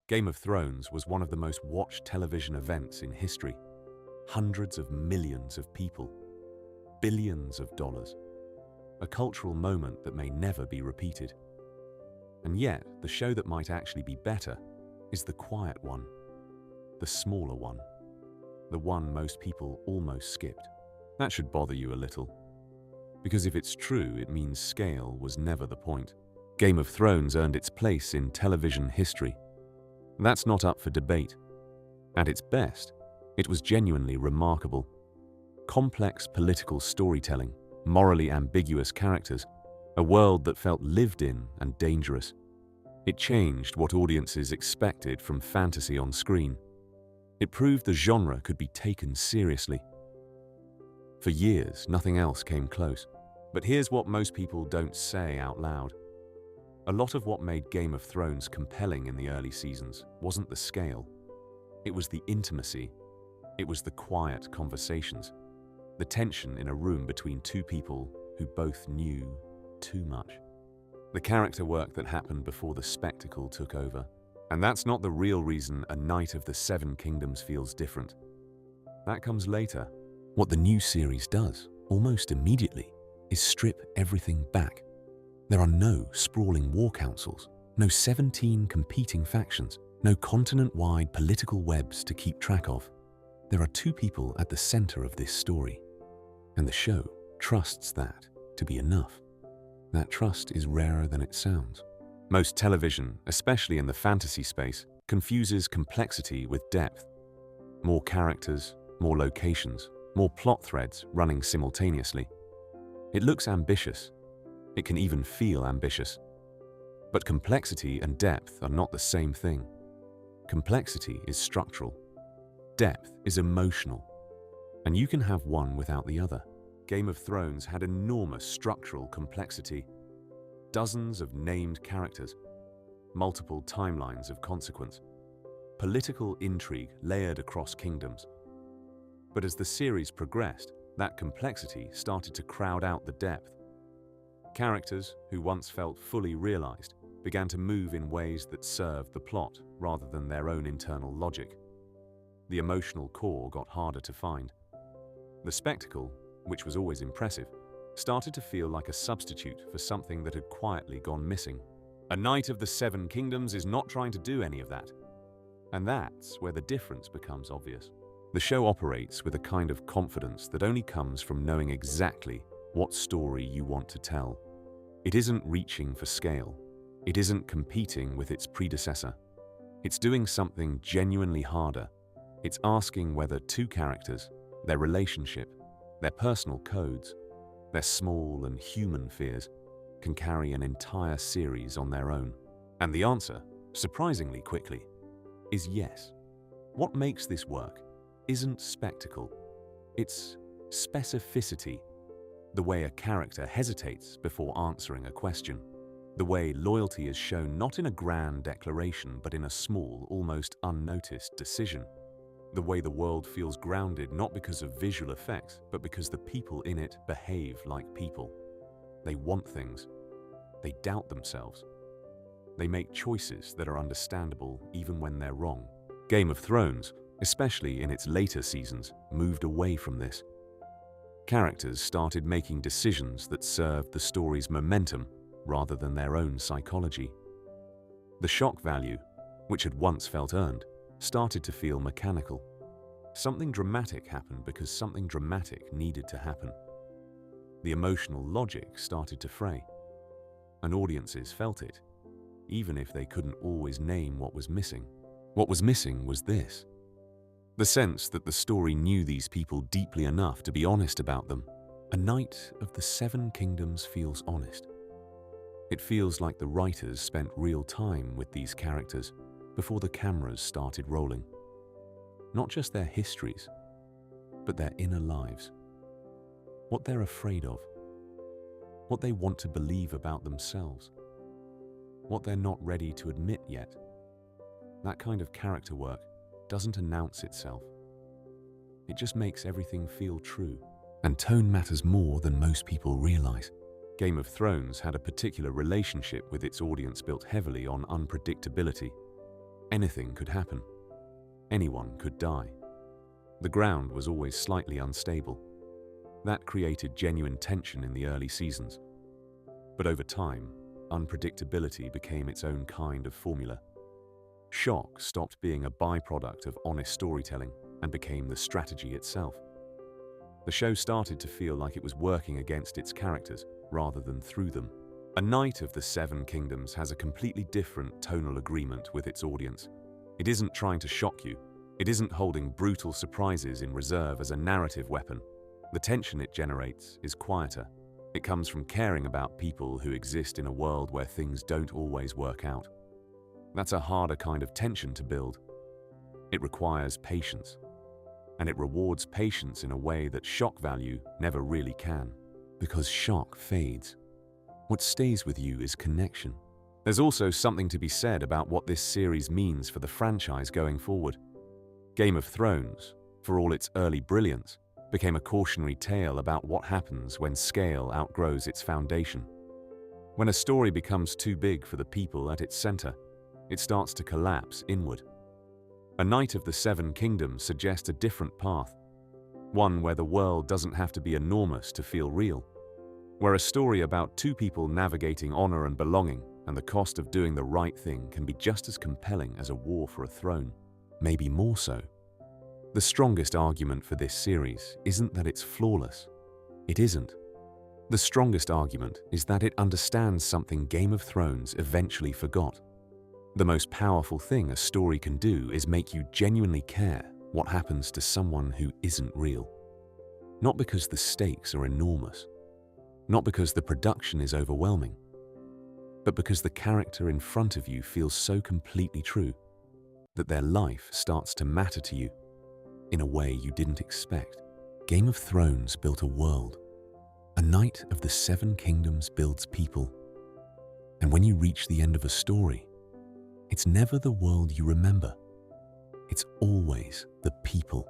Game of Thrones was one of the most watched television events in history. Hundreds of millions of people, billions of dollars. A cultural moment that may never be repeated. And yet, the show that might actually be better is the quiet one, the smaller one, the one most people almost skipped. That should bother you a little. Because if it's true, it means scale was never the point. Game of Thrones earned its place in television history. That's not up for debate. At its best, it was genuinely remarkable. Complex political storytelling, morally ambiguous characters, a world that felt lived in and dangerous. It changed what audiences expected from fantasy on screen. It proved the genre could be taken seriously. For years, nothing else came close. But here's what most people don't say out loud. A lot of what made Game of Thrones compelling in the early seasons wasn't the scale. It was the intimacy. It was the quiet conversations. The tension in a room between two people who both knew too much. The character work that happened before the spectacle took over. And that's not the real reason A Night of the Seven Kingdoms feels different. That comes later. What the new series does, almost immediately, is strip everything back. There are no sprawling war councils, no 17 competing factions, no continent-wide political webs to keep track of. There are two people at the center of this story, and the show trusts that to be enough. That trust is rarer than it sounds. Most television, especially in the fantasy space, confuses complexity with depth. More characters, more locations, more plot threads running simultaneously. It looks ambitious. It can even feel ambitious. But complexity and depth are not the same thing. Complexity is structural. Depth is emotional. And you can have one without the other. Game of Thrones had enormous structural complexity. Dozens of named characters. Multiple timelines of consequence. Political intrigue layered across kingdoms. But as the series progressed, that complexity started to crowd out the depth. Characters who once felt fully realized began to move in ways that served the plot rather than their own internal logic. The emotional core got harder to find. The spectacle, which was always impressive, started to feel like a substitute for something that had quietly gone missing. A Night of the Seven Kingdoms is not trying to do any of that. And that's where the difference becomes obvious. The show operates with a kind of confidence that only comes from knowing exactly what story you want to tell. It isn't reaching for scale. It isn't competing with its predecessor. It's doing something genuinely harder. It's asking whether two characters, their relationship, their personal codes, their small and human fears, can carry an entire series on their own. And the answer, surprisingly quickly, is yes. What makes this work isn't spectacle. It's specificity. The way a character hesitates before answering a question. The way loyalty is shown not in a grand declaration but in a small, almost unnoticed decision. The way the world feels grounded not because of visual effects but because the people in it behave like people. They want things. They doubt themselves. They make choices that are understandable even when they're wrong. Game of Thrones, especially in its later seasons, moved away from this. Characters started making decisions that served the story's momentum rather than their own psychology. The shock value, which had once felt earned, started to feel mechanical. Something dramatic happened because something dramatic needed to happen. The emotional logic started to fray, and audiences felt it, even if they couldn't always name what was missing. What was missing was this. The sense that the story knew these people deeply enough to be honest about them. A Night of the Seven Kingdoms feels honest. It feels like the writers spent real time with these characters before the cameras started rolling. Not just their histories, but their inner lives. What they're afraid of. What they want to believe about themselves. What they're not ready to admit yet. That kind of character work doesn't announce itself. It just makes everything feel true. And tone matters more than most people realize. Game of Thrones had a particular relationship with its audience built heavily on unpredictability. Anything could happen. Anyone could die. The ground was always slightly unstable. That created genuine tension in the early seasons. But over time, unpredictability became its own kind of formula. Shock stopped being a byproduct of honest storytelling and became the strategy itself. The show started to feel like it was working against its characters rather than through them. A Knight of the Seven Kingdoms has a completely different tonal agreement with its audience. It isn't trying to shock you. It isn't holding brutal surprises in reserve as a narrative weapon. The tension it generates is quieter. It comes from caring about people who exist in a world where things don't always work out. That's a harder kind of tension to build. It requires patience, and it rewards patience in a way that shock value never really can. Because shock fades. What stays with you is connection. There's also something to be said about what this series means for the franchise going forward. Game of Thrones, for all its early brilliance, became a cautionary tale about what happens when scale outgrows its foundation. When a story becomes too big for the people at its center, it starts to collapse inward. A Knight of the Seven Kingdoms suggests a different path, one where the world doesn't have to be enormous to feel real, where a story about two people navigating honor and belonging and the cost of doing the right thing can be just as compelling as a war for a throne, maybe more so. The strongest argument for this series isn't that it's flawless. It isn't. The strongest argument is that it understands something Game of Thrones eventually forgot. The most powerful thing a story can do is make you genuinely care what happens to someone who isn't real. Not because the stakes are enormous, not because the production is overwhelming, but because the character in front of you feels so completely true that their life starts to matter to you in a way you didn't expect. Game of Thrones built a world. A Knight of the Seven Kingdoms builds people. And when you reach the end of a story, it's never the world you remember. It's always the people.